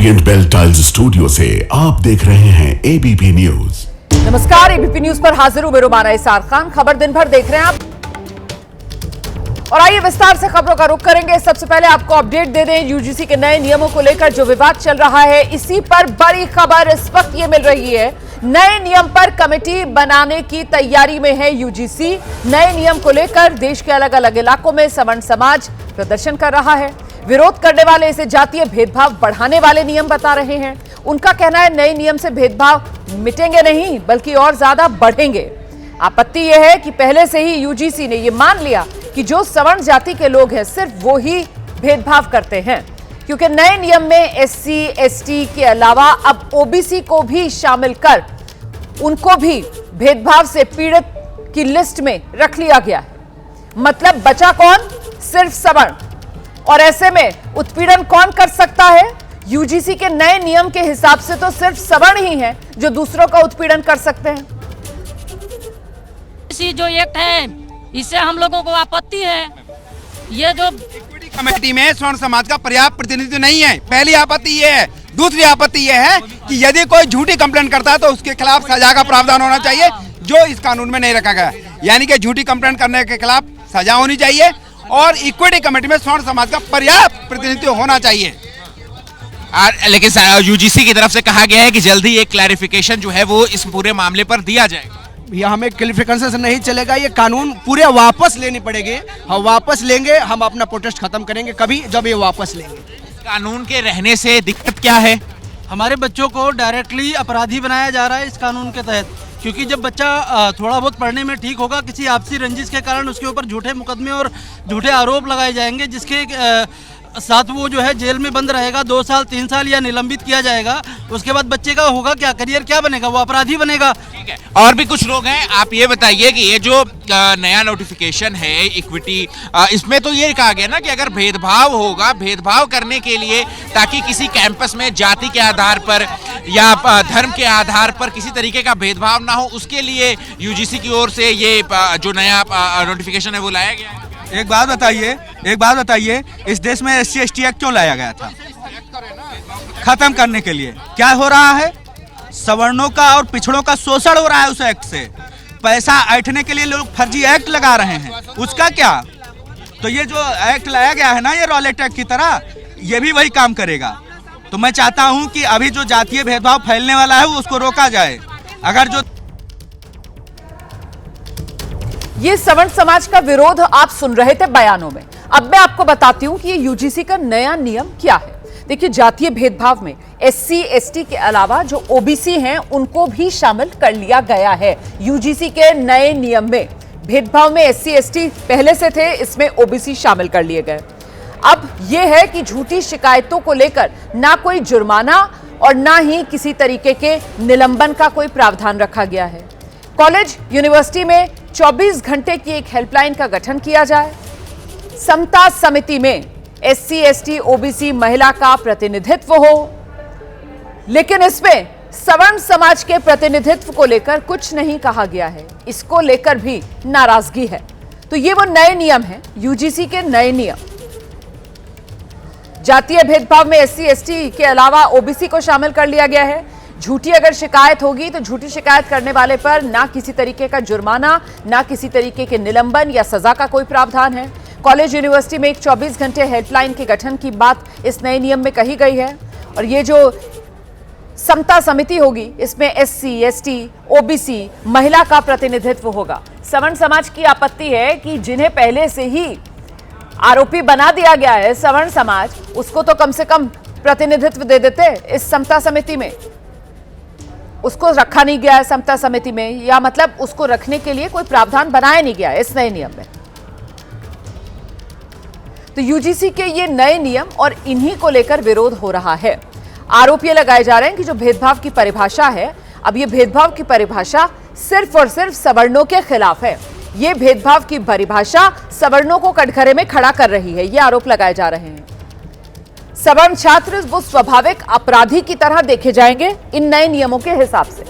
Orient bell tiles studio से आप देख रहे हैं एबीपी न्यूज। नमस्कार, एबीपी न्यूज पर हाजिर हूं मेरा माना इसार खान। खबर दिन भर देख रहे हैं आप और आइए विस्तार से खबरों का रुख करेंगे। सबसे पहले आपको अपडेट दे दें, यूजीसी के नए नियमों को लेकर जो विवाद चल रहा है, इसी पर बड़ी खबर इस वक्त ये मिल रही है। नए नियम पर कमेटी बनाने की तैयारी में है यूजीसी। नए नियम को लेकर देश के अलग अलग इलाकों में सवर्ण समाज प्रदर्शन कर रहा है। विरोध करने वाले इसे जातीय भेदभाव बढ़ाने वाले नियम बता रहे हैं। उनका कहना है नए नियम से भेदभाव मिटेंगे नहीं बल्कि और ज्यादा बढ़ेंगे। आपत्ति यह है कि पहले से ही यूजीसी ने यह मान लिया कि जो सवर्ण जाति के लोग हैं सिर्फ वो ही भेदभाव करते हैं, क्योंकि नए नियम में एससी एसटी के अलावा अब ओबीसी को भी शामिल कर उनको भी भेदभाव से पीड़ित की लिस्ट में रख लिया गया है। मतलब बचा कौन? सिर्फ सवर्ण। और ऐसे में उत्पीड़न कौन कर सकता है? यूजीसी के नए नियम के हिसाब से तो सिर्फ सवर्ण ही हैं जो दूसरों का उत्पीड़न कर सकते हैं। जो एक्ट है इससे हम लोगों को आपत्ति है। ये जो इक्विटी कमेटी में स्वर्ण समाज का पर्याप्त प्रतिनिधित्व नहीं है, पहली आपत्ति ये है। दूसरी आपत्ति ये है कि यदि कोई झूठी कंप्लेंट करता है तो उसके खिलाफ सजा का प्रावधान होना चाहिए, जो इस कानून में नहीं रखा गया। यानी कि झूठी कंप्लेंट करने के खिलाफ सजा होनी चाहिए और इक्विटी कमेटी में स्वर्ण समाज का पर्याप्त प्रतिनिधित्व होना चाहिए। लेकिन यूजीसी की तरफ से कहा गया है कि जल्दी एक क्लैरिफिकेशन जो है वो इस पूरे मामले पर दिया जाएगा। ये हमें क्लैरिफिकेशन से नहीं चलेगा, ये कानून पूरे वापस लेनी पड़ेगी। हम वापस लेंगे, हम अपना प्रोटेस्ट खत्म करेंगे कभी जब ये वापस लेंगे। कानून के रहने से दिक्कत क्या है? हमारे बच्चों को डायरेक्टली अपराधी बनाया जा रहा है इस कानून के तहत, क्योंकि जब बच्चा थोड़ा बहुत पढ़ने में ठीक होगा, किसी आपसी रंजिश के कारण उसके ऊपर झूठे मुकदमे और झूठे आरोप लगाए जाएंगे, जिसके साथ वो जो है जेल में बंद रहेगा 2 साल 3 साल या निलंबित किया जाएगा। उसके बाद बच्चे का होगा क्या, करियर क्या बनेगा? वो अपराधी बनेगा। ठीक है, और भी कुछ लोग हैं। आप ये बताइए कि ये जो नया नोटिफिकेशन है इक्विटी, इसमें तो ये कहा गया ना कि अगर भेदभाव होगा, भेदभाव करने के लिए ताकि किसी कैंपस में जाति के आधार पर या धर्म के आधार पर किसी तरीके का भेदभाव ना हो, उसके लिए यूजीसी की ओर से ये जो नया नोटिफिकेशन है वो लाया गया है। एक बात बताइए, इस देश में एससी एसटी एक्ट क्यों लाया गया था? खत्म करने के लिए। क्या हो रहा है? सवर्णों का और पिछड़ों का शोषण हो रहा है उस एक्ट से। पैसा ऐंठने के लिए लोग फर्जी एक्ट लगा रहे हैं, उसका क्या? तो ये जो एक्ट लाया गया है ना, ये रॉलेट एक्ट की तरह, ये भी वही काम करेगा। तो मैं चाहता हूं कि अभी जो जातीय भेदभाव फैलने वाला है वो उसको रोका जाए। अगर जो ये सवर्ण समाज का विरोध आप सुन रहे थे बयानों में। अब मैं आपको बताती हूं कि ये यूजीसी का नया नियम क्या है। देखिए, जातीय भेदभाव में एससी एसटी के अलावा जो ओबीसी हैं उनको भी शामिल कर लिया गया है। यूजीसी के नए नियम में भेदभाव में एससी एसटी पहले से थे, इसमें ओबीसी शामिल कर लिए गए। अब यह है कि झूठी शिकायतों को लेकर ना कोई जुर्माना और ना ही किसी तरीके के निलंबन का कोई प्रावधान रखा गया है। कॉलेज यूनिवर्सिटी में 24 घंटे की एक हेल्पलाइन का गठन किया जाए। समता समिति में एससी एसटी ओबीसी महिला का प्रतिनिधित्व हो, लेकिन इसमें सवर्ण समाज के प्रतिनिधित्व को लेकर कुछ नहीं कहा गया है। इसको लेकर भी नाराजगी है। तो ये वो नए नियम हैं, यूजीसी के नए नियम। जातीय भेदभाव में एससी एसटी के अलावा ओबीसी को शामिल कर लिया गया है। झूठी अगर शिकायत होगी तो झूठी शिकायत करने वाले पर ना किसी तरीके का जुर्माना, ना किसी तरीके के निलंबन या सजा का कोई प्रावधान है। कॉलेज यूनिवर्सिटी में एक 24 घंटे हेल्पलाइन के गठन की बात इस नए नियम में कही गई है। और ये जो समता समिति होगी, इसमें एससी एसटी ओबीसी महिला का प्रतिनिधित्व होगा। सवर्ण समाज की आपत्ति है कि जिन्हें पहले से ही आरोपी बना दिया गया है सवर्ण समाज, उसको तो कम से कम प्रतिनिधित्व दे देते इस समता समिति में। उसको रखा नहीं गया है समता समिति में, या मतलब उसको रखने के लिए कोई प्रावधान बनाया नहीं गया है इस नए नियम में। तो यूजीसी के ये नए नियम और इन्हीं को लेकर विरोध हो रहा है। आरोप ये लगाए जा रहे हैं कि जो भेदभाव की परिभाषा है, अब ये भेदभाव की परिभाषा सिर्फ और सिर्फ सवर्णों के खिलाफ है। ये भेदभाव की परिभाषा सवर्णों को कटघरे में खड़ा कर रही है, ये आरोप लगाए जा रहे हैं। सवर्ण छात्र वो स्वाभाविक अपराधी की तरह देखे जाएंगे इन नए नियमों के हिसाब से।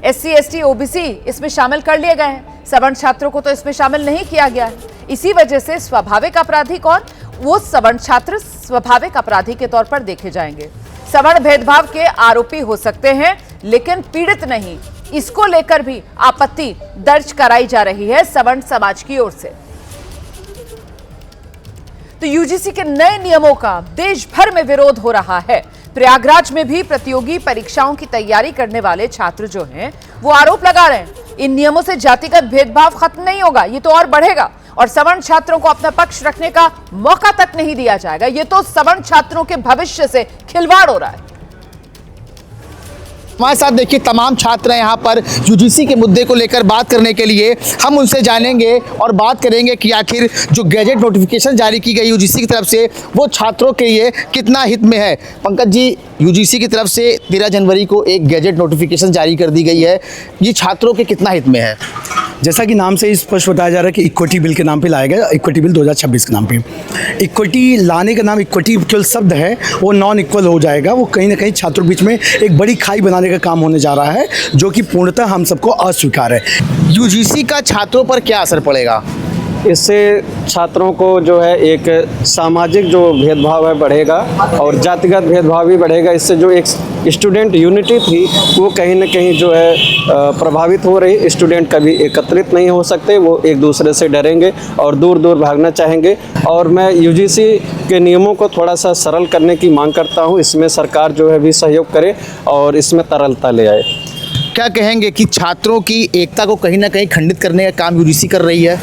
एससी एसटी ओबीसी इसमें शामिल कर लिए गए हैं, सवर्ण छात्रों को तो इसमें शामिल नहीं किया गया है। इसी वजह से स्वाभाविक अपराधी कौन? वो सवर्ण छात्र स्वाभाविक अपराधी के तौर पर देखे जाएंगे। सवर्ण भेदभाव के आरोपी हो सकते हैं लेकिन पीड़ित नहीं। इसको लेकर भी आपत्ति दर्ज कराई जा रही है सवर्ण समाज की ओर से। तो यूजीसी के नए नियमों का देश भर में विरोध हो रहा है। प्रयागराज में भी प्रतियोगी परीक्षाओं की तैयारी करने वाले छात्र जो हैं वो आरोप लगा रहे हैं इन नियमों से जातिगत भेदभाव खत्म नहीं होगा, ये तो और बढ़ेगा और सवर्ण छात्रों को अपना पक्ष रखने का मौका तक नहीं दिया जाएगा। ये तो सवर्ण छात्रों के भविष्य से खिलवाड़ हो रहा है। हमारे साथ देखिए तमाम छात्र हैं यहाँ पर यूजीसी के मुद्दे को लेकर बात करने के लिए। हम उनसे जानेंगे और बात करेंगे कि आखिर जो गैजेट नोटिफिकेशन जारी की गई यूजीसी की तरफ से वो छात्रों के लिए कितना हित में है। पंकज जी, यूजीसी की तरफ से 13 जनवरी को एक गैजेट नोटिफिकेशन जारी कर दी गई है, ये छात्रों के कितना हित में है? जैसा कि नाम से स्पष्ट बताया जा रहा है कि इक्विटी बिल के नाम पे लाया गया, इक्विटी बिल 2026 के नाम पे। इक्विटी लाने का नाम इक्विटी केवल शब्द है, वो नॉन इक्वल हो जाएगा। वो कहीं ना कहीं छात्रों के बीच में एक बड़ी खाई बनाने का काम होने जा रहा है, जो कि पूर्णतः हम सबको अस्वीकार है। यूजीसी का छात्रों पर क्या असर पड़ेगा? इससे छात्रों को जो है एक सामाजिक जो भेदभाव है बढ़ेगा और जातिगत भेदभाव भी बढ़ेगा। इससे जो एक स्टूडेंट यूनिटी थी वो कहीं ना कहीं जो है प्रभावित हो रही। स्टूडेंट कभी एकत्रित नहीं हो सकते, वो एक दूसरे से डरेंगे और दूर दूर भागना चाहेंगे। और मैं यूजीसी के नियमों को थोड़ा सा सरल करने की मांग करता हूँ। इसमें सरकार जो है भी सहयोग करे और इसमें तरलता ले आए। क्या कहेंगे कि छात्रों की एकता को कहीं ना कहीं खंडित करने का काम यूजीसी कर रही है?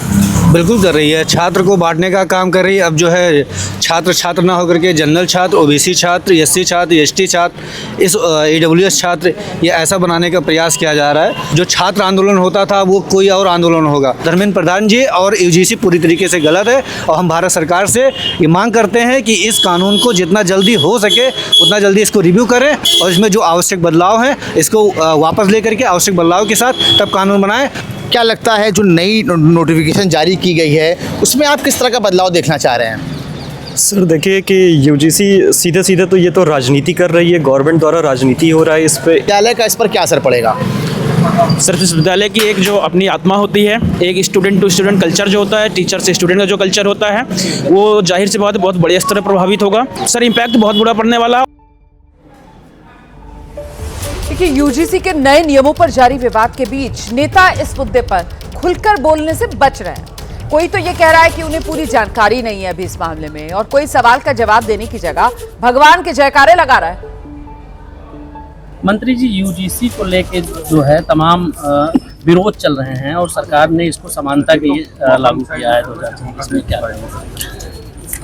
बिल्कुल कर रही है, छात्र को बांटने का काम कर रही है। अब जो है छात्र ना होकर के जनरल छात्र, ओबीसी छात्र, एससी छात्र, एसटी छात्र, इस ईडब्ल्यूएस छात्र, ये ऐसा बनाने का प्रयास किया जा रहा है। जो छात्र आंदोलन होता था वो कोई और आंदोलन होगा। धर्मेंद्र प्रधान जी और यूजीसी पूरी तरीके से गलत है और हम भारत सरकार से ये मांग करते हैं कि इस कानून को जितना जल्दी हो सके उतना जल्दी इसको रिव्यू करें और इसमें जो आवश्यक बदलाव हैं इसको वापस लेकर के आवश्यक बदलाव के साथ तब कानून बनाएं। क्या लगता है जो नई नोटिफिकेशन जारी की गई है उसमें आप किस तरह का बदलाव देखना चाह रहे हैं? सर देखिए कि यूजीसी सीधे सीधे तो ये तो राजनीति कर रही है, गवर्नमेंट द्वारा राजनीति हो रहा है इस पे। विद्यालय का इस पर क्या असर पड़ेगा? सर विश्वविद्यालय की एक जो अपनी आत्मा होती है, एक स्टूडेंट टू स्टूडेंट कल्चर जो होता है, टीचर से स्टूडेंट का जो कल्चर होता है, वो जाहिर सी बात बहुत बड़े स्तर पर प्रभावित होगा। सर इम्पैक्ट बहुत बुरा पड़ने वाला। देखिए, यूजीसी के नए नियमों पर जारी विवाद के बीच नेता इस मुद्दे पर खुलकर बोलने से बच रहे हैं। कोई तो ये कह रहा है कि उन्हें पूरी जानकारी नहीं है अभी इस मामले में और कोई सवाल का जवाब देने की जगह भगवान के जयकारे लगा रहा है। मंत्री जी, यूजीसी को लेके जो है तमाम विरोध चल रहे हैं और सरकार ने इसको समानता के लिए लागू किया है 2026 में। क्या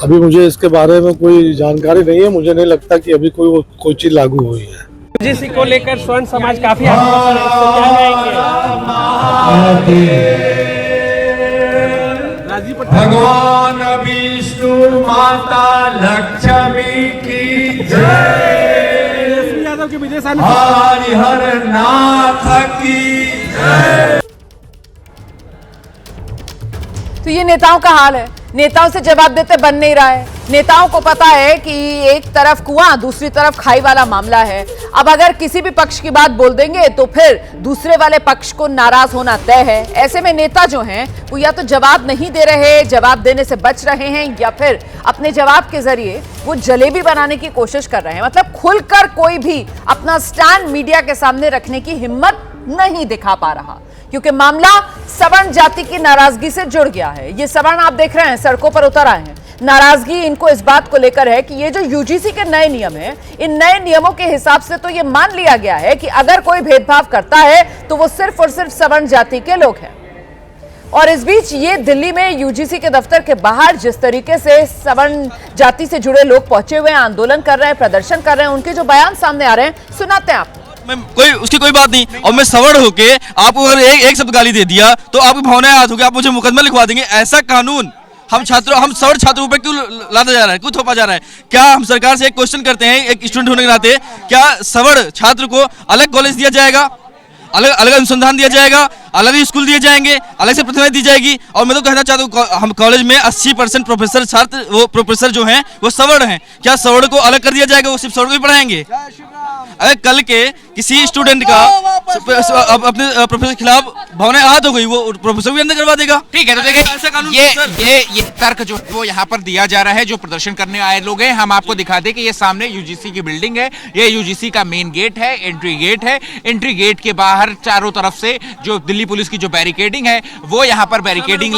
अभी मुझे इसके बारे में कोई जानकारी नहीं है, मुझे नहीं लगता कि अभी कोई चीज लागू हुई है। यूजीसी को लेकर स्वर्ण समाज काफी भगवान विष्णु माता लक्ष्मी की जय, यादव के विजय हरिहर नाथ की जय। तो ये नेताओं का हाल है। नेताओं से जवाब देते बन नहीं रहा है। नेताओं को पता है कि एक तरफ कुआं दूसरी तरफ खाई वाला मामला है। अब अगर किसी भी पक्ष की बात बोल देंगे तो फिर दूसरे वाले पक्ष को नाराज होना तय है। ऐसे में नेता जो हैं वो या तो जवाब नहीं दे रहे, जवाब देने से बच रहे हैं, या फिर अपने जवाब के जरिए वो जलेबी बनाने की कोशिश कर रहे हैं। मतलब खुलकर कोई भी अपना स्टैंड मीडिया के सामने रखने की हिम्मत नहीं दिखा पा रहा, क्योंकि मामला सवर्ण जाति की नाराजगी से जुड़ गया है। ये सवर्ण आप देख रहे हैं सड़कों पर उतर आए हैं। नाराजगी इनको इस बात को लेकर है कि ये जो यूजीसी के नए नियम हैं, इन नए नियमों के हिसाब से तो ये मान लिया गया है कि अगर कोई भेदभाव करता है तो वो सिर्फ और सिर्फ सवर्ण जाति के लोग हैं। और इस बीच ये दिल्ली में यूजीसी के दफ्तर के बाहर जिस तरीके से सवर्ण जाति से जुड़े लोग पहुंचे हुए हैं, आंदोलन कर रहे हैं, प्रदर्शन कर रहे हैं, उनके जो बयान सामने आ रहे हैं, सुनाते हैं आप। उसकी कोई बात नहीं, और मैं सवर्ण होके आपको अगर एक शब्द गाली दे दिया तो आपकी भावनाएं हाथ होगी, आप मुझे मुकदमा लिखवा देंगे। ऐसा कानून हम सवर्ण छात्रों पर क्यों लादा जा रहा है, क्यों थोपा जा रहा है? क्या हम सरकार से एक क्वेश्चन करते हैं, एक स्टूडेंट होने के नाते, क्या सवर्ण छात्र को अलग कॉलेज दिया जाएगा, अलग अनुसंधान दिया जाएगा, अलग ही स्कूल दिए जाएंगे, अलग से प्रतिभा दी जाएगी। और मैं तो कहना चाहता हूँ हम कॉलेज में 80% प्रोफेसर छात्र वो प्रोफेसर जो हैं वो सवर्ण हैं, क्या सवर्ण को अलग कर दिया जाएगा? वो सिर्फ सवर्ण को ही पढ़ाएंगे? अगर कल के किसी स्टूडेंट का अपने प्रोफेसर के खिलाफ भावनाएं आहत हो गई, वो प्रोफेसर भी अंदर करवा देगा। ठीक है, तो देखिए ये तर्क जो वो यहाँ पर दिया जा रहा है, जो प्रदर्शन करने आए लोग हैं। हम आपको दिखा दें कि ये सामने यूजीसी की बिल्डिंग है, ये यूजीसी का मेन गेट है, एंट्री गेट है। एंट्री गेट के बाहर चारों तरफ से जो दिल्ली पुलिस की जो बैरिकेडिंग है वो यहाँ पर बैरिकेडिंग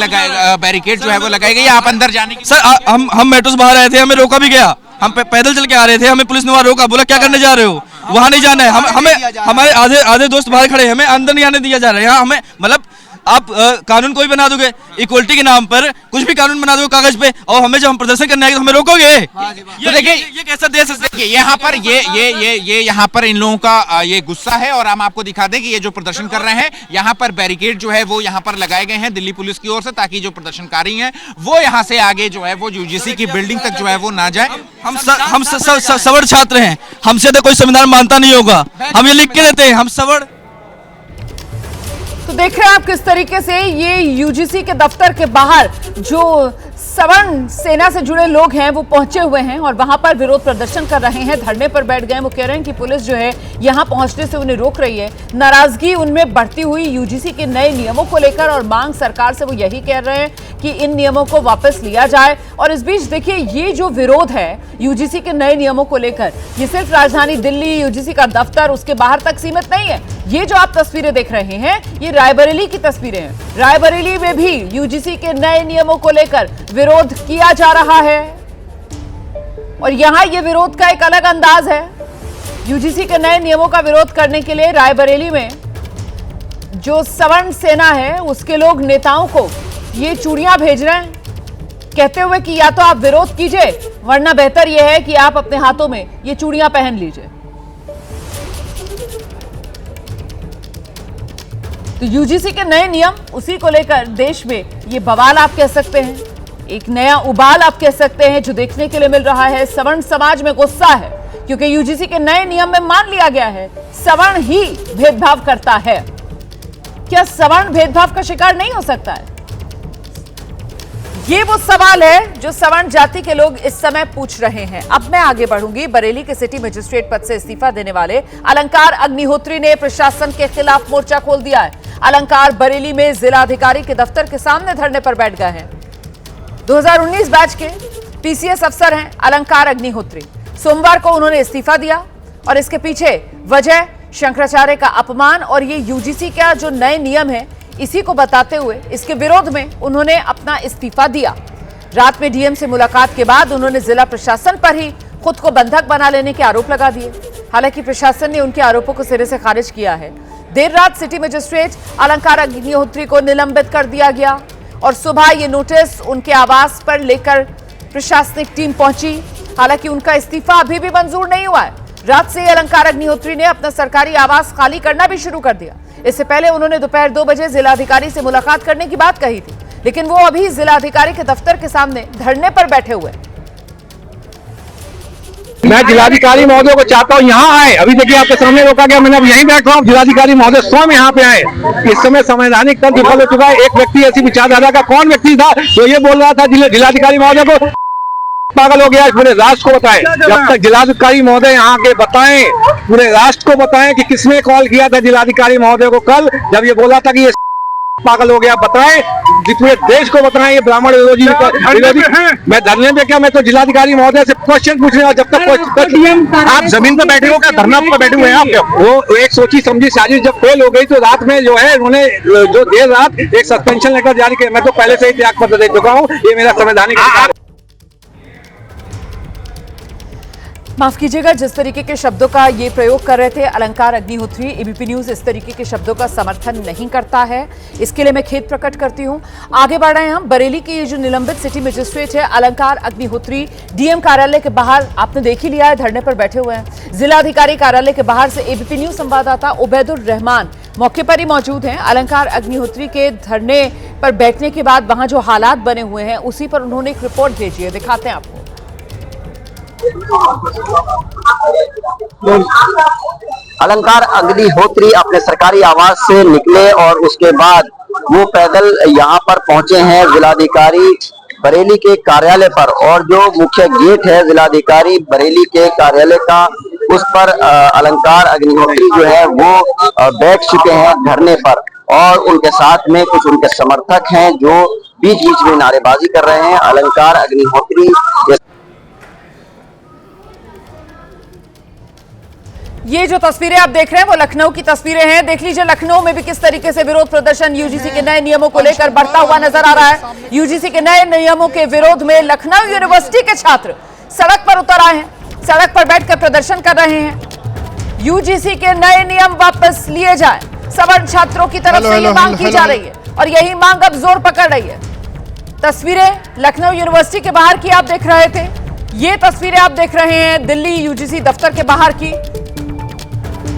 बैरिकेड जो है वो लगाई गई। आप अंदर जाने की सर हम मेट्रो से बाहर आए थे, हमें रोका भी गया, हम पैदल चल के आ रहे थे, हमें पुलिस ने वहां रोका, बोला क्या करने जा रहे हो, वहां नहीं जाना है। हमें हमारे आधे दोस्त बाहर खड़े हैं, हमें अंदर नहीं आने दिया जा रहा है। यहाँ हमें मतलब आप कानून कोई बना दोगे, इक्वलिटी के नाम पर कुछ भी कानून बना दोगे कागज पे, और हमें जब हम प्रदर्शन करने आएंगे तो हमें रोकोगे? तो देखिए ये कैसा देश है? देखिए यहाँ पर ये यहाँ पर इन लोगों का ये गुस्सा है। और हम आपको दिखा दें कि ये जो प्रदर्शन कर रहे हैं, यहाँ पर बैरिकेड जो है वो यहाँ पर लगाए गए हैं दिल्ली पुलिस की ओर से, ताकि जो प्रदर्शनकारी हैं वो यहाँ से आगे जो है वो यूजीसी की बिल्डिंग तक जो है वो ना जाए। हम सवर्ण छात्र हैं, हमसे तो कोई संविधान मानता नहीं होगा, हम ये लिख के देते हैं हम सवर्ण। तो देख रहे हैं आप किस तरीके से ये यूजीसी के दफ्तर के बाहर जो सवर्ण सेना से जुड़े लोग हैं वो पहुंचे हुए हैं और वहां पर विरोध प्रदर्शन कर रहे हैं, धरने पर बैठ गए हैं। वो कह रहे हैं कि पुलिस जो है यहां पहुंचने से उन्हें रोक रही है। नाराजगी उनमें बढ़ती हुई यूजीसी के नए नियमों को लेकर, और मांग सरकार से वो यही कह रहे हैं कि इन नियमों को वापस लिया जाए। और इस बीच देखिए ये जो विरोध है यूजीसी के नए नियमों को लेकर, ये सिर्फ राजधानी दिल्ली, यूजीसी का दफ्तर, उसके बाहर तक सीमित नहीं है। ये जो आप तस्वीरें देख रहे हैं ये रायबरेली की तस्वीरें हैं। रायबरेली में भी यूजीसी के नए नियमों को लेकर विरोध किया जा रहा है और यहां ये विरोध का एक अलग अंदाज है। यूजीसी के नए नियमों का विरोध करने के लिए रायबरेली में जो सवर्ण सेना है उसके लोग नेताओं को ये चूड़ियां भेज रहे हैं, कहते हुए कि या तो आप विरोध कीजिए वरना बेहतर यह है कि आप अपने हाथों में ये चूड़ियां पहन लीजिए। तो यूजीसी के नए नियम, उसी को लेकर देश में ये बवाल आप कह सकते हैं, एक नया उबाल आप कह सकते हैं जो देखने के लिए मिल रहा है। सवर्ण समाज में गुस्सा है क्योंकि यूजीसी के नए नियम में मान लिया गया है सवर्ण ही भेदभाव करता है। क्या सवर्ण भेदभाव का शिकार नहीं हो सकता है? ये वो सवाल है जो सवर्ण जाति के लोग इस समय पूछ रहे हैं। अब मैं आगे बढ़ूंगी। बरेली के सिटी मजिस्ट्रेट पद से इस्तीफा देने वाले अलंकार अग्निहोत्री ने प्रशासन के खिलाफ मोर्चा खोल दिया है। अलंकार बरेली में जिलाधिकारी के दफ्तर के सामने धरने पर बैठ गए हैं। 2019 बैच के पीसीएस अफसर हैं अलंकार अग्निहोत्री। सोमवार को उन्होंने इस्तीफा दिया और इसके पीछे वजह शंकराचार्य का अपमान और ये यूजीसी का जो नए नियम है इसी को बताते हुए इसके विरोध में उन्होंने अपना इस्तीफा दिया। रात में डीएम से मुलाकात के बाद उन्होंने जिला प्रशासन पर ही खुद को बंधक बना लेने के आरोप लगा दिए। हालांकि प्रशासन ने उनके आरोपों को सिरे से खारिज किया है। देर रात सिटी मजिस्ट्रेट अलंकार अग्निहोत्री को निलंबित कर दिया गया और सुबह ये नोटिस उनके आवास पर लेकर प्रशासनिक टीम पहुंची। हालांकि उनका इस्तीफा अभी भी मंजूर नहीं हुआ है। रात से अलंकार अग्निहोत्री ने अपना सरकारी आवास खाली करना भी शुरू कर दिया। इससे पहले उन्होंने दोपहर 2 बजे जिलाधिकारी से मुलाकात करने की बात कही थी, लेकिन वो अभी जिलाधिकारी के दफ्तर के सामने धरने पर बैठे हुए। मैं जिलाधिकारी महोदय को चाहता हूँ यहाँ आए। अभी देखिए आपके सामने रोका गया, मैंने अब यहीं बैठा हूँ। जिलाधिकारी महोदय स्वयं यहाँ पे आए। इस समय संवैधानिक तंत्र विफल हो चुका है। एक व्यक्ति ऐसी विचारधारा का कौन व्यक्ति था जो ये बोल रहा था जिलाधिकारी महोदय को पागल हो गया? पूरे राष्ट्र को बताएं। जब तक जिलाधिकारी महोदय यहाँ के बताएं, पूरे राष्ट्र को बताएं कि किसने कॉल किया था जिलाधिकारी महोदय को कल जब ये बोला था कि ये पागल हो गया, बताएं। पूरे देश को बताएं ये ब्राह्मण विरोधी। मैं धरने पे क्या, मैं तो जिलाधिकारी महोदय से क्वेश्चन पूछ रहा हूँ। जब तक आप जमीन पर बैठे हो क्या धरना पर बैठे हुए हैं आप? वो एक सोची समझी साजिश जब फेल हो गई तो रात में जो है उन्होंने जो देर रात एक सस्पेंशन लेटर जारी किया। मैं तो पहले से ही त्याग पत्र दे चुका हूँ, ये मेरा संवैधानिक अधिकार है। माफ कीजिएगा, जिस तरीके के शब्दों का ये प्रयोग कर रहे थे अलंकार अग्निहोत्री, एबीपी न्यूज इस तरीके के शब्दों का समर्थन नहीं करता है। इसके लिए मैं खेद प्रकट करती हूं। आगे बढ़ रहे हैं हम। बरेली के ये जो निलंबित सिटी मजिस्ट्रेट है अलंकार अग्निहोत्री, डीएम कार्यालय के बाहर आपने देख ही लिया है, धरने पर बैठे हुए हैं। जिलाधिकारी कार्यालय के बाहर से एबीपी न्यूज संवाददाता उबैदुर रहमान मौके पर ही मौजूद हैं। अलंकार अग्निहोत्री के धरने पर बैठने के बाद वहां जो हालात बने हुए हैं उसी पर उन्होंने एक रिपोर्ट भेजी है, दिखाते हैं आपको। अलंकार अग्निहोत्री अपने सरकारी आवास से निकले और उसके बाद वो पैदल यहाँ पर पहुंचे हैं जिलाधिकारी बरेली के कार्यालय पर, और जो मुख्य गेट है जिलाधिकारी बरेली के कार्यालय का, उस पर अलंकार अग्निहोत्री जो है वो बैठ चुके हैं धरने पर, और उनके साथ में कुछ उनके समर्थक हैं जो बीच बीच में नारेबाजी कर रहे हैं। अलंकार अग्निहोत्री ये जो तस्वीरें आप देख रहे हैं वो लखनऊ की तस्वीरें हैं। देख लीजिए लखनऊ में भी किस तरीके से विरोध प्रदर्शन यूजीसी के नए नियमों को लेकर बढ़ता हुआ नजर आ रहा है। यूजीसी के नए नियमों के विरोध में लखनऊ यूनिवर्सिटी के छात्र सड़क पर उतर आए हैं, सड़क पर बैठकर प्रदर्शन कर रहे हैं। यूजीसी के नए नियम वापस लिए जाए, सवर्ण छात्रों की तरफ से ये मांग की जा रही है और यही मांग अब जोर पकड़ रही है। तस्वीरें लखनऊ यूनिवर्सिटी के बाहर की आप देख रहे थे, ये तस्वीरें आप देख रहे हैं दिल्ली यूजीसी दफ्तर के बाहर की।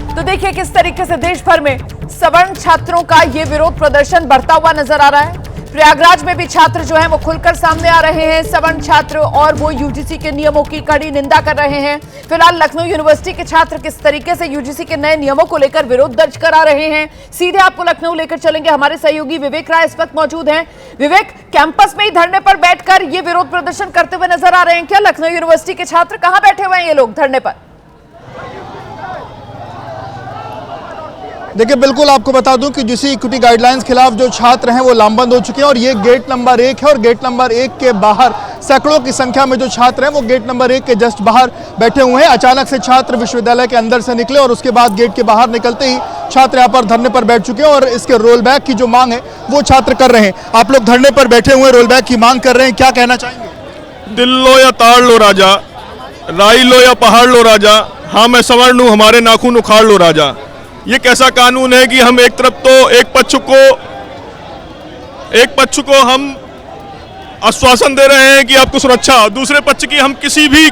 तो देखिए किस तरीके से देश भर में सवर्ण छात्रों का ये विरोध प्रदर्शन बढ़ता हुआ नजर आ रहा है। प्रयागराज में भी छात्र जो हैं वो खुलकर सामने आ रहे हैं, सवर्ण छात्र, और वो यूजीसी के नियमों की कड़ी निंदा कर रहे हैं। फिलहाल लखनऊ यूनिवर्सिटी के छात्र किस तरीके से यूजीसी के नए नियमों को लेकर विरोध दर्ज करा रहे हैं, सीधे आपको लखनऊ लेकर चलेंगे। हमारे सहयोगी विवेक राय इस वक्त मौजूद हैं। विवेक, कैंपस में ही धरने पर बैठकर ये विरोध प्रदर्शन करते हुए नजर आ रहे हैं क्या लखनऊ यूनिवर्सिटी के छात्र? कहां बैठे हुए हैं ये लोग धरने पर? देखिए बिल्कुल आपको बता दूं कि यूजीसी इक्विटी गाइडलाइंस खिलाफ जो छात्र हैं वो लामबंद हो चुके हैं, और ये गेट नंबर 1 है, और गेट नंबर 1 के बाहर सैकड़ों की संख्या में जो छात्र हैं वो गेट नंबर 1 के जस्ट बाहर बैठे हुए हैं। अचानक से छात्र विश्वविद्यालय के अंदर से निकले और उसके बाद गेट के बाहर निकलते ही छात्र यहाँ पर धरने पर बैठ चुके हैं, और इसके रोल बैक की जो मांग है वो छात्र कर रहे हैं। आप लोग धरने पर बैठे हुए रोल बैक की मांग कर रहे हैं, क्या कहना चाहेंगे? दिल लो या ताड़ लो राजा, राई लो या पहाड़ लो राजा, हाँ मैं सवर्ण हूँ हमारे नाखून उखाड़ लो राजा। ये कैसा कानून है कि हम एक तरफ तो एक पक्ष को हम आश्वासन दे रहे हैं कि आपको सुरक्षा, दूसरे पक्ष की हम किसी भी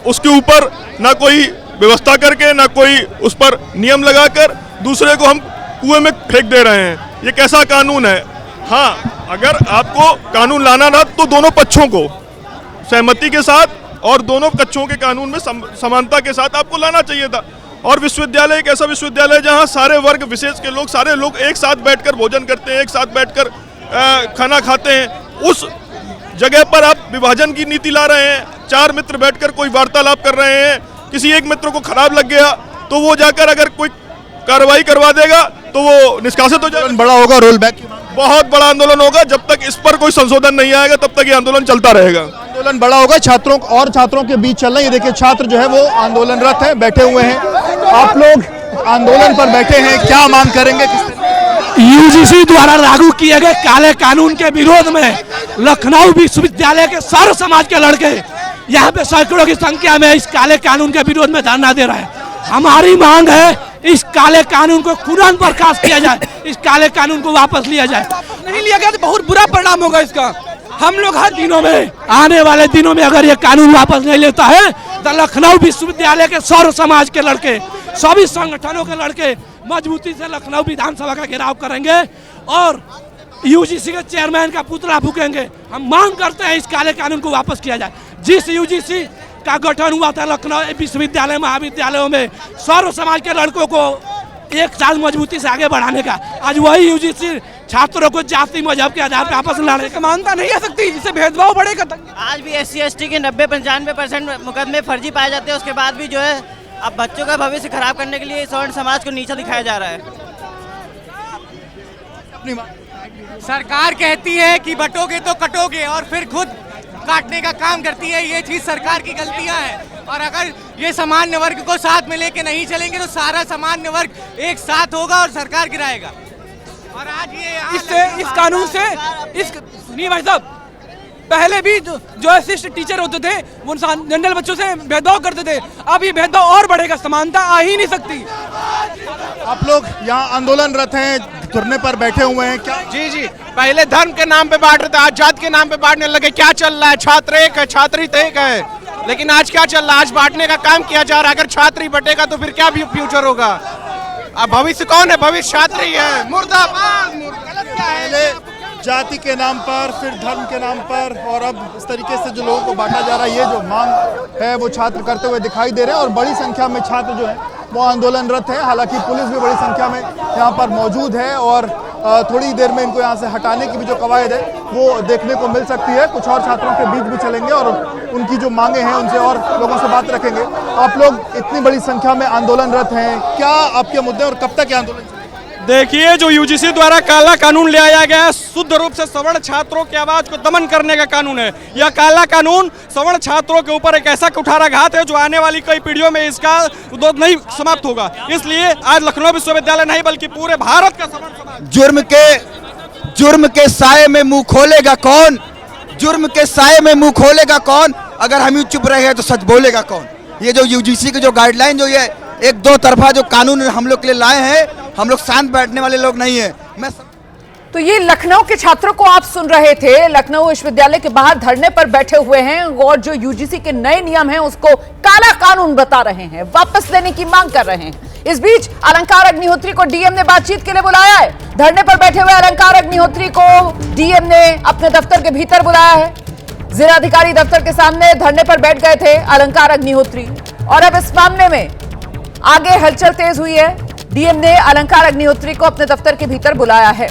उसके ऊपर ना कोई व्यवस्था करके ना कोई उस पर नियम लगाकर दूसरे को हम कुएं में फेंक दे रहे हैं। ये कैसा कानून है? हाँ, अगर आपको कानून लाना था तो दोनों पक्षों को सहमति के साथ और दोनों पक्षों के कानून में समानता के साथ आपको लाना चाहिए था। और विश्वविद्यालय एक ऐसा विश्वविद्यालय जहां सारे वर्ग विशेष के लोग, सारे लोग एक साथ बैठकर भोजन करते हैं, एक साथ बैठकर खाना खाते हैं, उस जगह पर आप विभाजन की नीति ला रहे हैं। 4 मित्र बैठकर कोई वार्तालाप कर रहे हैं, किसी एक मित्र को खराब लग गया तो वो जाकर अगर कोई कार्रवाई करवा देगा तो वो निष्कासित हो जाएगा। बड़ा होगा रोल बैक की, बहुत बड़ा आंदोलन होगा। जब तक इस पर कोई संशोधन नहीं आएगा तब तक ये आंदोलन चलता रहेगा। आंदोलन बड़ा होगा, छात्रों और छात्रों के बीच चल रहे हैं। ये देखिए छात्र जो है वो आंदोलनरत हैं, बैठे हुए हैं। आप लोग आंदोलन पर बैठे हैं, क्या मांग करेंगे? यूजीसी द्वारा लागू किए गए काले कानून के विरोध में लखनऊ विश्वविद्यालय के सर्व समाज के लड़के यहाँ पे सैकड़ों की संख्या में इस काले कानून के विरोध में धरना दे रहे हैं। हमारी मांग है इस काले कानून को तुरंत बर्खास्त किया जाए, इस काले कानून को वापस लिया जाए। नहीं लिया गया तो बहुत बुरा परिणाम होगा इसका। हम लोग हर दिनों में, आने वाले दिनों में अगर ये कानून वापस नहीं लेता है तो लखनऊ विश्वविद्यालय के सर्व समाज के लड़के, सभी संगठनों के लड़के मजबूती से लखनऊ विधानसभा का घेराव करेंगे और यूजीसी के चेयरमैन का पुतला फूकेंगे। हम मांग करते हैं इस काले कानून को वापस किया जाए। जिस यूजीसी का गठन हुआ था लखनऊ विश्वविद्यालय महाविद्यालयों में सर्व समाज के लड़कों को एक साल मजबूती से आगे बढ़ाने का, आज वही यूजीसी छात्रों को जाति मजहब के आधार पर आपस लड़ने की मानता नहीं आ सकती, जिससे भेदभाव बढ़ेगा। आज भी SC/ST के 90-95% मुकदमे फर्जी पाए जाते हैं, उसके बाद भी जो है अब बच्चों का भविष्य खराब करने के लिए सवर्ण समाज को नीचा दिखाया जा रहा है। सरकार कहती है कि बटोगे तो कटोगे और फिर खुद काटने का काम करती है। ये चीज सरकार की गलतियां हैं, और अगर ये सामान्य वर्ग को साथ में लेके नहीं चलेंगे तो सारा सामान्य वर्ग एक साथ होगा और सरकार गिराएगा। और आज ये इस कानून से सुनिए भाई साहब, पहले भी जो असिस्ट टीचर होते थे वो जनरल बच्चों से भेदभाव करते थे, अब ये भेदभाव और बढ़ेगा, समानता आ ही नहीं सकती। आप लोग यहाँ आंदोलनरत हैं, धरने पर बैठे हुए हैं, क्या? जी, पहले धर्म के नाम पे बांट रहे थे, आज जात के नाम पे बांटने लगे। क्या चल रहा है? छात्र एक है, छात्रित एक है, लेकिन आज क्या चल रहा है? आज बांटने का काम किया जा रहा है। अगर छात्र ही बटेगा तो फिर क्या फ्यूचर होगा? अब भविष्य कौन है? भविष्य छात्र ही है। मुर्दाबाद। पहले जाति के नाम पर, फिर धर्म के नाम पर, और अब इस तरीके से जो लोगों को बांटा जा रहा है, ये जो मांग है वो छात्र करते हुए दिखाई दे रहे हैं। और बड़ी संख्या में छात्र जो है वो आंदोलनरत हैं। हालांकि पुलिस भी बड़ी संख्या में यहाँ पर मौजूद है और थोड़ी देर में इनको यहाँ से हटाने की भी जो कवायद है वो देखने को मिल सकती है। कुछ और छात्रों के बीच भी चलेंगे और उनकी जो मांगे हैं उनसे और लोगों से बात रखेंगे। आप लोग इतनी बड़ी संख्या में आंदोलनरत हैं, क्या आपके मुद्दे और कब तक ये आंदोलन? देखिए, जो यूजीसी द्वारा काला कानून ले आया गया है, शुद्ध रूप से सवर्ण छात्रों की आवाज को दमन करने का कानून है। यह काला कानून सवर्ण छात्रों के ऊपर एक ऐसा कुठाराघात है जो आने वाली कई पीढ़ियों में इसका विरोध नहीं समाप्त होगा। इसलिए आज लखनऊ विश्वविद्यालय नहीं बल्कि पूरे भारत का सवर्ण समाज जुर्म के साये में मुंह खोलेगा कौन? जुर्म के साये में मुंह खोलेगा कौन? अगर हम ही चुप रहे तो सच बोलेगा कौन? ये जो यूजीसी की जो गाइडलाइन जो ये एक दो तरफा जो कानून हम लोग के लिए लाए हैं, हम लोग शांत बैठने वाले लोग नहीं है। तो ये लखनऊ के छात्रों को आप सुन रहे थे, लखनऊ विश्वविद्यालय के बाहर धरने पर बैठे हुए हैं और जो यूजीसी के नए नियम हैं उसको काला कानून बता रहे हैं, वापस लेने की मांग कर रहे हैं। इस बीच अलंकार अग्निहोत्री को डीएम ने बातचीत के लिए बुलाया है। धरने पर बैठे हुए अलंकार अग्निहोत्री को डीएम ने अपने दफ्तर के भीतर बुलाया है। जिलाधिकारी दफ्तर के सामने धरने पर बैठ गए थे अलंकार अग्निहोत्री और अब इस मामले में आगे हलचल तेज हुई है। डीएम ने अलंकार अग्निहोत्री को अपने दफ्तर के भीतर बुलाया है।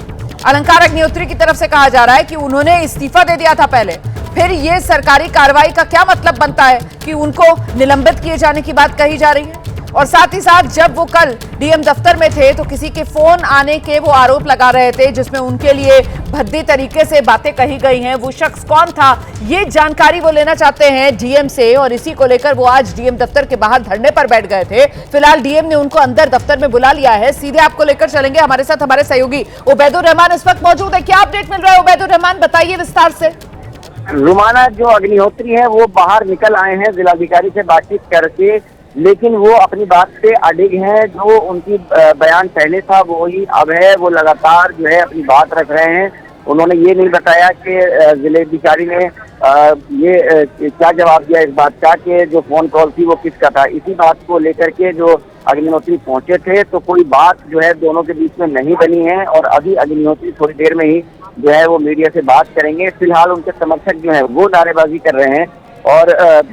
अलंकार अग्निहोत्री की तरफ से कहा जा रहा है कि उन्होंने इस्तीफा दे दिया था पहले, फिर ये सरकारी कार्रवाई का क्या मतलब बनता है कि उनको निलंबित किए जाने की बात कही जा रही है। और साथ ही साथ जब वो कल डीएम दफ्तर में थे तो किसी के फोन आने के वो आरोप लगा रहे थे जिसमें उनके लिए भद्दी तरीके से बातें कही गई हैं। वो शख्स कौन था, ये जानकारी वो लेना चाहते हैं डीएम से और इसी को लेकर वो आज डीएम दफ्तर के बाहर धरने पर बैठ गए थे। फिलहाल डीएम ने उनको अंदर दफ्तर में बुला लिया है। सीधे आपको लेकर चलेंगे, हमारे साथ हमारे सहयोगी उबैदुर रहमान इस वक्त मौजूद है। क्या अपडेट मिल रहा है उबैदुर रहमान, बताइए विस्तार से। रुमाना, जो अग्निहोत्री है वो बाहर निकल आए हैं जिलाधिकारी से बातचीत करके, लेकिन वो अपनी बात पे अडिग हैं। जो उनकी बयान पहले था वो ही अब है। वो लगातार जो है अपनी बात रख रहे हैं। उन्होंने ये नहीं बताया कि जिलाधिकारी ने ये क्या जवाब दिया इस बात का कि जो फोन कॉल थी वो किसका था। इसी बात को लेकर के जो अग्निहोत्री पहुंचे थे तो कोई बात जो है दोनों के बीच में नहीं बनी है और अभी अग्निहोत्री थोड़ी देर में ही जो है वो मीडिया से बात करेंगे। फिलहाल उनके समर्थक जो है वो नारेबाजी कर रहे हैं और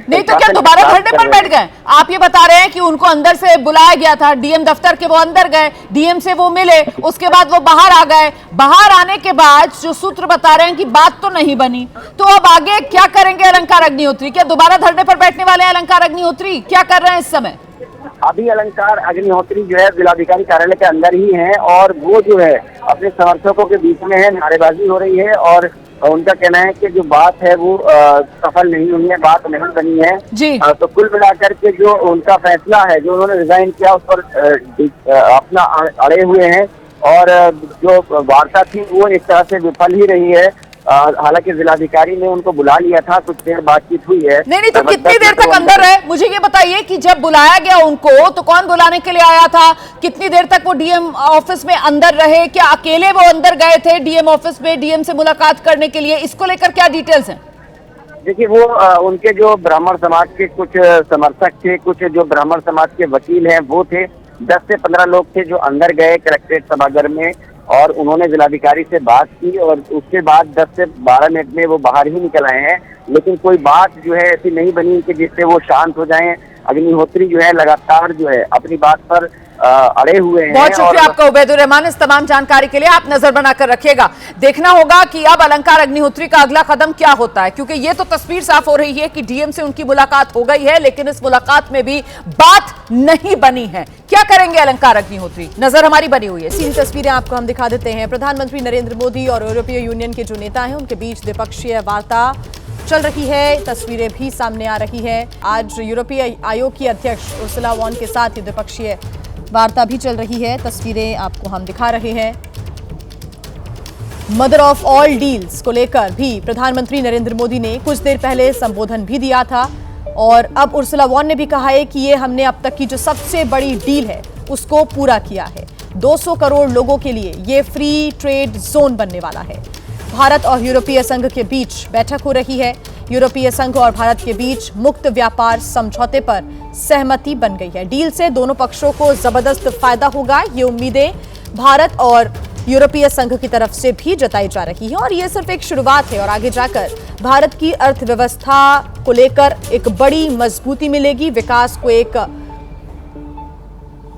नहीं तो क्या दोबारा धरने पर बैठ गए? आप ये बता रहे हैं कि उनको अंदर से बुलाया गया था डीएम दफ्तर के, वो अंदर गए, डीएम से वो मिले, उसके बाद वो बाहर आ गए। बाहर आने के बाद जो सूत्र बता रहे हैं कि बात तो नहीं बनी, तो अब आगे क्या करेंगे अलंकार अग्निहोत्री? क्या दोबारा धरने पर बैठने वाले हैं अलंकार अग्निहोत्री? क्या कर रहे हैं इस समय? अभी अलंकार अग्निहोत्री जो है जिलाधिकारी कार्यालय के अंदर ही है और वो जो है अपने समर्थकों के बीच में है, नारेबाजी हो रही है और उनका कहना है कि जो बात है वो सफल नहीं हुई है, बात नहीं बनी है जी। तो कुल मिलाकर के जो उनका फैसला है, जो उन्होंने रिजाइन किया उस पर अपना अड़े हुए हैं और जो वार्ता थी वो एक तरह से विफल ही रही है। हालांकि जिलाधिकारी ने उनको बुला लिया था, कुछ देर बातचीत हुई है। नहीं तो कितनी देर तक अंदर रहे? मुझे ये बताइए कि जब बुलाया गया उनको तो कौन बुलाने के लिए आया था? कितनी देर तक वो डीएम ऑफिस में अंदर रहे? क्या अकेले वो अंदर गए थे डीएम ऑफिस में डीएम से मुलाकात करने के लिए? इसको लेकर क्या डिटेल्स हैं? देखिए, वो उनके जो ब्राह्मण समाज के कुछ समर्थक थे, कुछ जो ब्राह्मण समाज के वकील हैं वो थे। 10 से 15 लोग थे जो अंदर गए कलेक्ट्रेट सभागार में और उन्होंने जिलाधिकारी से बात की और उसके बाद 10 से 12 मिनट में वो बाहर ही निकल आए हैं। लेकिन कोई बात जो है ऐसी नहीं बनी कि जिससे वो शांत हो जाएं। अग्निहोत्री जो है लगातार जो है अपनी बात पर अड़े हुए हैं। बहुत शुक्रिया आपका उबैदुर रहमान इस तमाम जानकारी के लिए। आप नजर बनाकर रखिएगा, देखना होगा कि अब अलंकार अग्निहोत्री का अगला कदम क्या होता है, क्योंकि ये तो तस्वीर साफ हो रही है कि डीएम से उनकी मुलाकात हो गई है लेकिन इस मुलाकात में भी बात नहीं बनी है। क्या करेंगे अलंकार अग्निहोत्री, नजर हमारी बनी हुई है। सीधी तस्वीरें आपको हम दिखा देते हैं। प्रधानमंत्री नरेंद्र मोदी और यूरोपीय यूनियन के जो नेता हैं उनके बीच द्विपक्षीय वार्ता चल रही है, तस्वीरें भी सामने आ रही है। आज यूरोपीय आयोग की अध्यक्ष उर्सुला वॉन के साथ ये द्विपक्षीय वार्ता भी चल रही है, तस्वीरें आपको हम दिखा रहे हैं। मदर ऑफ ऑल डील्स को लेकर भी प्रधानमंत्री नरेंद्र मोदी ने कुछ देर पहले संबोधन भी दिया था और अब उर्सुला वॉन ने भी कहा है कि ये हमने अब तक की जो सबसे बड़ी डील है उसको पूरा किया है। 200 करोड़ लोगों के लिए ये फ्री ट्रेड जोन बनने वाला है। भारत और यूरोपीय संघ के बीच बैठक हो रही है। यूरोपीय संघ और भारत के बीच मुक्त व्यापार समझौते पर सहमति बन गई है। डील से दोनों पक्षों को जबरदस्त फायदा होगा, ये उम्मीदें भारत और यूरोपीय संघ की तरफ से भी जताई जा रही है और ये सिर्फ एक शुरुआत है और आगे जाकर भारत की अर्थव्यवस्था को लेकर एक बड़ी मजबूती मिलेगी, विकास को एक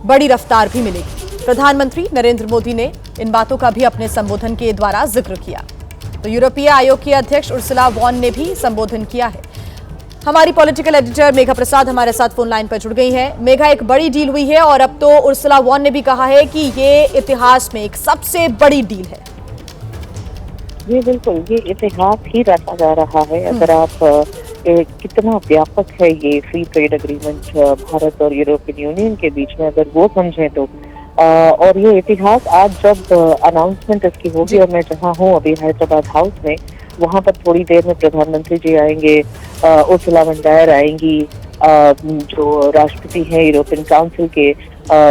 बड़ी रफ्तार भी मिलेगी। प्रधानमंत्री नरेंद्र मोदी ने इन बातों का भी अपने संबोधन के द्वारा जिक्र किया। तो यूरोपीय आयोग की अध्यक्ष उर्सुला वॉन ने भी संबोधन किया है। हमारी पॉलिटिकल एडिटर मेघा प्रसाद हमारे साथ फोन लाइन पर जुड़ गई हैं। मेघा, एक बड़ी डील हुई है और अब तो उर्सुला वॉन ने भी कहा है कि ये इतिहास में एक सबसे बड़ी डील है। जी बिल्कुल, ये इतिहास ही रचा जा रहा है। अगर आप कितना व्यापक है ये फ्री ट्रेड एग्रीमेंट भारत और यूरोपियन यूनियन के बीच में, अगर वो समझें तो और ये इतिहास आज जब अनाउंसमेंट इसकी होगी, और मैं जहाँ हूँ अभी हैदराबाद हाउस में, वहाँ पर थोड़ी देर में प्रधानमंत्री जी आएंगे, उर्सुला वॉन डेर आएंगी, जो राष्ट्रपति हैं यूरोपियन काउंसिल के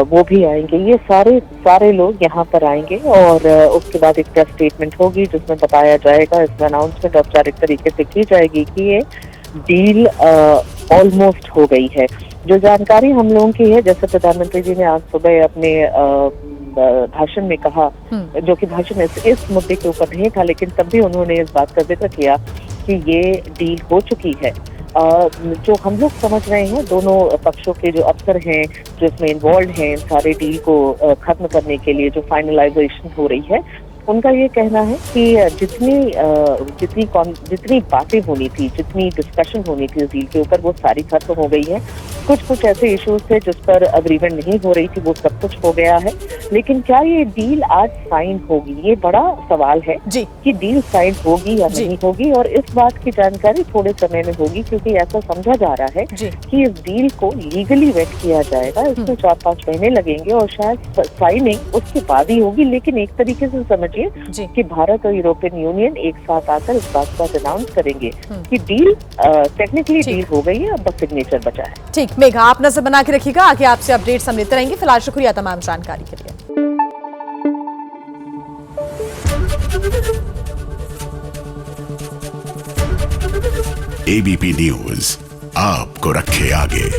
वो भी आएंगे। ये सारे लोग यहाँ पर आएंगे और उसके बाद एक प्रेस स्टेटमेंट होगी जिसमें बताया जाएगा, इसमें अनाउंसमेंट औपचारिक तरीके से की जाएगी कि ये डील ऑलमोस्ट हो गई है। जो जानकारी हम लोगों की है, जैसे प्रधानमंत्री जी ने आज सुबह अपने भाषण में कहा, जो कि भाषण इस मुद्दे के ऊपर नहीं था, लेकिन तब भी उन्होंने इस बात का जिक्र किया कि ये डील हो चुकी है। जो हम लोग समझ रहे हैं, दोनों पक्षों के जो अफसर हैं जो इसमें इन्वॉल्व हैं सारे डील को खत्म करने के लिए, जो फाइनलाइजेशन हो रही है, उनका ये कहना है कि जितनी बातें होनी थी, जितनी डिस्कशन होनी थी इस डील के ऊपर, वो सारी खत्म हो गई है। कुछ ऐसे इश्यूज थे जिस पर अग्रीमेंट नहीं हो रही थी, वो सब कुछ हो गया है। लेकिन क्या ये डील आज साइन होगी, ये बड़ा सवाल है कि डील साइन होगी या नहीं होगी। और इस बात की जानकारी थोड़े समय में होगी, क्योंकि ऐसा समझा जा रहा है कि इस डील को लीगली वेट किया जाएगा। इसमें 4-5 महीने लगेंगे और शायद साइनिंग उसके बाद ही होगी। लेकिन एक तरीके से समझिए कि भारत और यूरोपियन यूनियन एक साथ आकर इस बात का अनाउंस करेंगे कि डील टेक्निकली डील हो गई है, अब बस सिग्नेचर बचा है। ठीक मेघा, आप नजर बना के रखिएगा, आगे आपसे अपडेट्स हम लेते रहेंगे। फिलहाल शुक्रिया तमाम जानकारी के लिए। एबीपी न्यूज आपको रखे आगे।